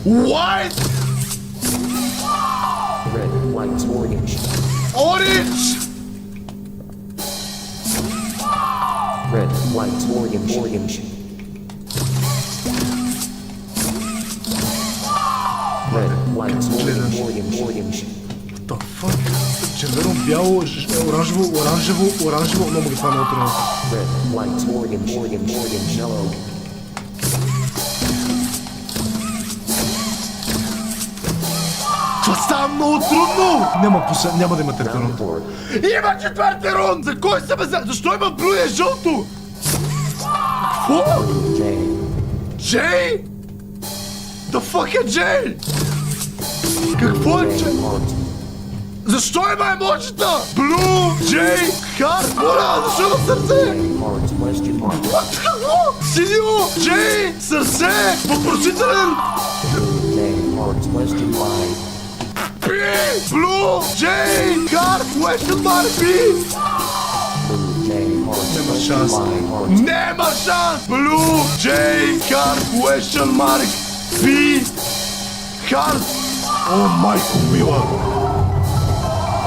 White! Red, white, orange. Orange! Red, white, orange, orange. Red, white, orange, orange, orange. What the fuck? Червено, бяло, оранжево, оранжево, оранжево. Много ги това много трудно. Red, white, orange, orange, orange, yellow. Това става много трудно! Няма да има трети Round рунд. 4. Има четвърти рунд! За кой се бе? Защо има блу и жълто? Какво? J. Джей? The fuck е Джей? Какво е Джей? Heart. Защо има емоджита? Блу, Джей, Харт, моля, защо на сърце? Heart, question mark. Какво? Синьо, Джей, сърце, въпросителен. J, heart, question mark. Пи, Блу, Джей, Харт, question mark, Пи. J, heart, Няма question шанс. mark, heart. Нема шанс! Блу, Джей, Харт, question mark, Пи, Харт. О, майко мила.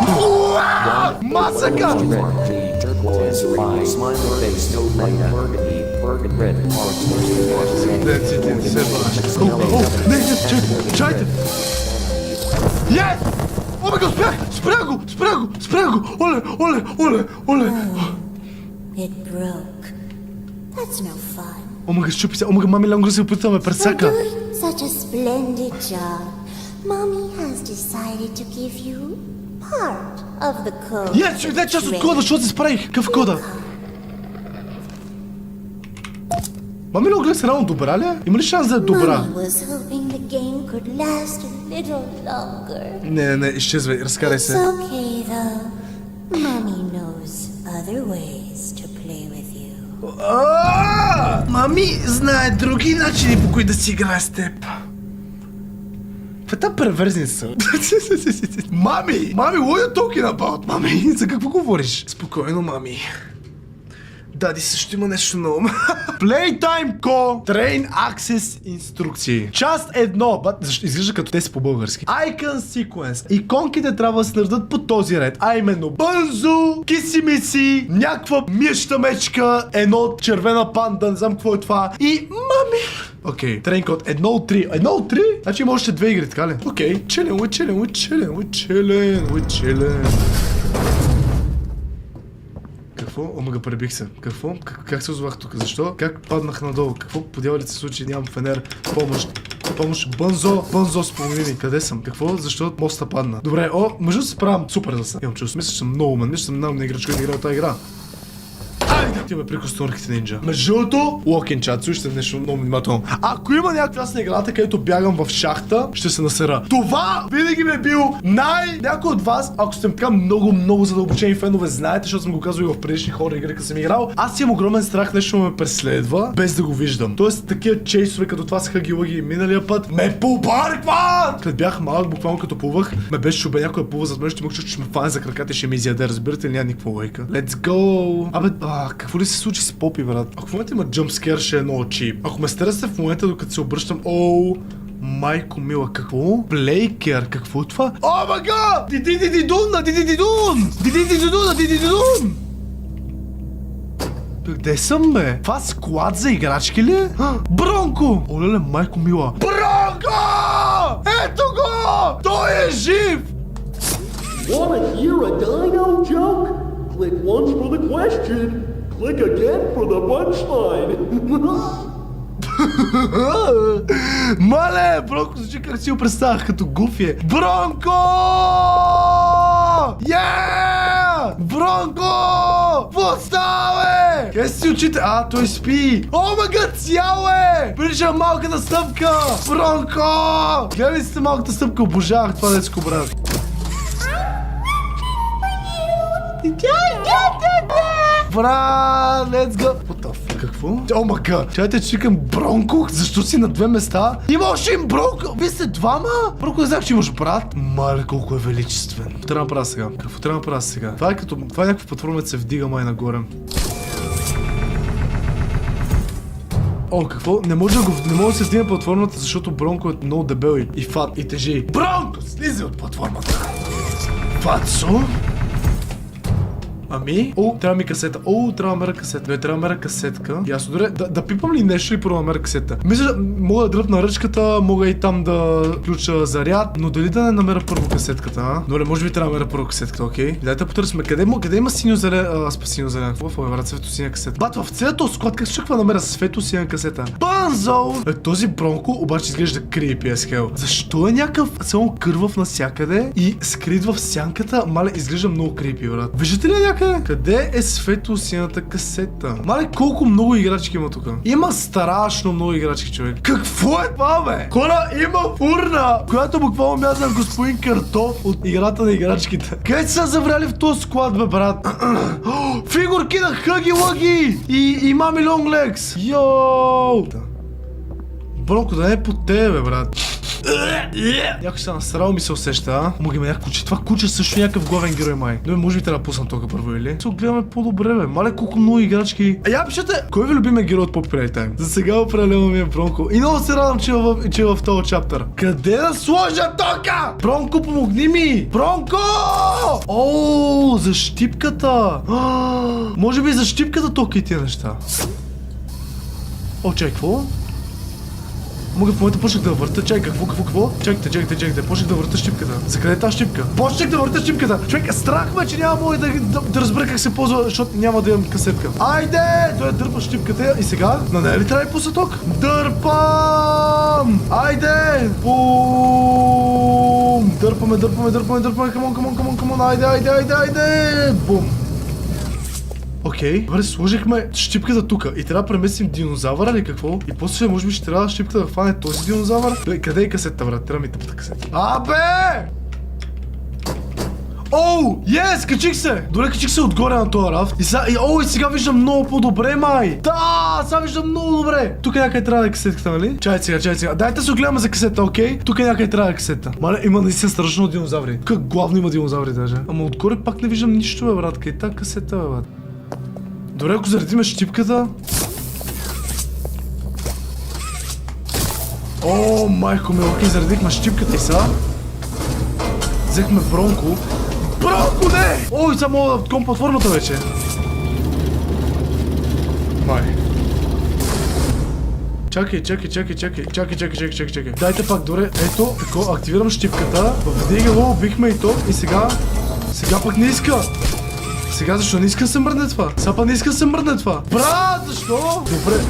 Уау! Масака! Question mark. G, turquoise, Y, smiley face, no light, burgundy, burgundy, red, heart, question mark. Деците не се връщат. Не, чайте! Yes! О, бе, успях! Спря го! Оле! It broke. That's no fun. Омага, щупи се. Омага, мами, ланго се опитва ме For пресака. doing such a splendid job, Mommy has decided to give you part of the code. Yes, ще дай част от кода, защото се справих. Какъв кода? Мами, ланго се рано добра ли е? Има ли шанс да е добра? Mommy was hoping the game could last a little longer. Не, изчезвай, разкарай It's се. okay though. Mommy knows other ways to play with you. Мами знае други начини, по които да си играе с теб. Каква перверзница? Мами, what are you talking about? Мами, за какво говориш? Спокойно, мами. Дади също има нещо ново. Playtime Call Train Access инструкции. Част 1. Изглежда като те са по-български. Icon Sequence. Иконките трябва да се наредят по този ред. А именно Бързо, киси-миси, някаква мишта мечка, едно червена панда, не знам какво е това. И мами. Окей, трейн код 1 от 3. 1 от 3? Значи има още 2 игри, така ли? Окей, чилен. Какво? Омага, пребих се. Какво? Как се озовах тук? Защо? Как паднах надолу? Какво подява ли се случи? Нямам фенер. Помощ. Бънзо, спомени ми. Къде съм? Какво? Защо моста падна? Добре, може да се справям супер да съм. Имам чувство. Мисля, че съм много умен. Мисля, че съм най-умна играчка, да играл тази игра. Айде! Ти ме прикостунахте нинджа. Между другото, локин чат, слушайте нещо много внимателно. Ако има някаква част на играта, където бягам в шахта, ще се насера. Това винаги ми е бил някой от вас, ако сте така много задълбочени фенове, знаете, защото съм го казвал и в предишни хора игри, като съм играл. Аз имам огромен страх нещо ме преследва, без да го виждам. Тоест, такива чейсове, като това с хъги-лъги миналия път, ме побаркват! Като бях малък, буквално като плувах, ме беше шубе някой плува зад мен, ще му чуш, че ме фане за краката и ще ме изяде, разбирате ли, няма никаква лойка. Let's go! Абе, какво ли се случи с Попи, брат? Ако в момента има джъмпскер, ще е много чип. Ако ме стресте в момента, докато се обръщам, майко мила, какво? Плейкер, какво е това? О, мага! Дидидидидун! Къде съм, бе? Това склад за играчки ли е? Бронко! Олеле, майко мила. Бронко! Ето го! Той е жив! Want to hear a dino joke? Click once for the question. Click again for the punchline. Мале, Бронко звучи как си го представях, като Гуфи. Бронко! Бронко! Поставе! Къде си очите? Той спи. О, мага, цял е! Прилича малката стъпка! Бронко! Гледай си малката стъпка, обожавах това детско, брат. Брат, let's go! What the fuck, какво? О, мага! Чайте, че викам Бронко? Защо си на две места? Има още им Бронко! Вие сте двама? Бронко, не знах, че имаш брат. Мале, колко е величествен. Какво трябва да направя сега? Какво трябва да направя сега? Това е някаква платформа, се вдига май нагоре. О, какво? Не може да се стигне платформата, защото Бронко е много дебел и фат и тежи. Бронко, слизи от платформата! Фатсо? Ами? О, трябва ми касета. О, трябва да мера касета. Не, трябва да мера касетка. Ясно, добре. Да пипам ли нещо и първо да мера касета? Мисля, мога да дръпна ръчката, мога и там да включа заряд, но дали да не намеря първо касетката, а? Добре, може би трябва да намеря първо касетката, окей? Дайте потърсим. Къде има синьо-зелен? Синьо-зелен. Какво е, брат? Светло-синя касета. Бат, в целия този склад, как ще намеря светло-синя касета? Банзо! Този Бронко обаче изглежда creepy as hell. Защо е някакъв само кървав навсякъде и скрит в сянката? Мале, изглежда много creepy, брат. Виждате ли някакъв? Къде е светло-синята касета? Мале, колко много играчки има тук? Има страшно много играчки, човек. Какво е това, бе? Хора, има фурна, която буквално мяза на господин Картоф от играта на играчките. Къде са завряли в този склад, бе, брат? Фигурки на Хъги Лъги и Мами Лонг Лекс. Йоу! Бронко, да не е по тебе, брат. Някой се насрал ми се усеща, а? Мога има някакво куче. Това куче също е някакъв главен герой, май. Но може би трябва да пуснам тока първо, или? Се огледаме по-добре, бе. Мале, колко много играчки. Я пишете, кой ви любимия герой от Poppy Playtime? За сега определено ми е Бронко. И много се радвам, че е в този чаптър. Къде да сложа тока? Бронко, помогни ми! Бронко! О, за щипката! Може би за щипката тока и тия неща. О, чай, какво? Мога в момента почнах да върта. Чай, какво? Чакайте. Почнах да върта щипката. За къде е тази щипка? Почнах да върта щипката! Човек, страх ме, че няма мога да разбера как се ползва, защото няма да имам касетка. Айде! Той дърпа щипката и сега? На нея ли трябва да пусна ток? Дърпам! Айде! Бум! Дърпаме. Камон. Айде! Бум! Окей, добре, сложихме щипката тука и трябва да преместим динозавъра или какво? И после може би ще трябва щипката да хване този динозавър. Къде е касетата, брат? Трябва ми тъпата касета. Абе! Оу! Ес! Качих се! Добре, качих се отгоре на този рафт. И сега виждам много по-добре, май! Да! Сега виждам много добре! Тук някъде трябва да е касетката, нали? Чай сега. Дайте се огледаме за касета, окей? Тук някъде трябва да е касета. Мале, има наистина страшно много динозаври. Как главно има динозаври даже. Ама отгоре пак не виждам нищо, бе, брат. Къде е тази касета, бе, брат? Добре, ако заредиме щипката. О, майко ми, окей, заредихме щипката и сега. Взехме Бронко. Бронко, не! Ой, сега мога да отком платформата вече. Май. Чакай. Дайте пак, добре, ето, тако, активирам щипката. Вдига го, бихме и то. И сега пък не иска. Сега защо не иска да се мръдне това? Сега па не иска да се мръдне това. Брат, защо?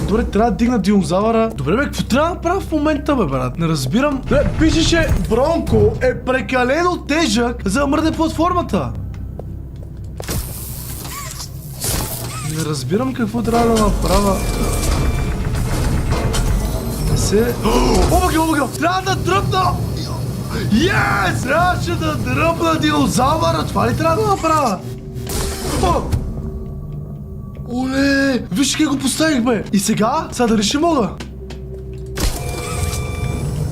Добре, трябва да дигна динозавъра. Добре, бе, какво трябва да направя в момента, бе, брат? Не разбирам. Добре, пишеше Бронко е прекалено тежък за да мръдне платформата. Не разбирам какво трябва да направя. Обага! Трябва да дръпна! Yes! Трябваше да дръпна динозавъра! Това ли трябва да направя? Оле! Виж как го поставих, бе! И сега? Сега дали ще мога?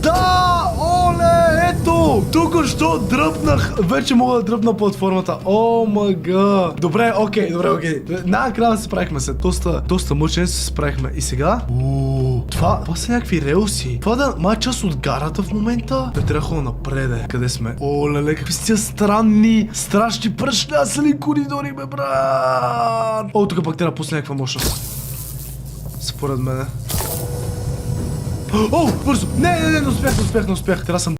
Да! Оле! Ето! Тук що дръпнах! Вече мога да дръпна платформата. О, мага! Добре, окей. Накрая се справихме се. Доста мъчен се справихме. И сега? Това са някакви релси. Това да ма е част от гарата в момента. Да трябва напред. Къде сме? Оле, какви са тия странни, страшни пръшлясали коридори, бе, брат! О, тук пак трябва да пусне някаква мощност. Според мене. О, бързо! Не успях. Трябва да съм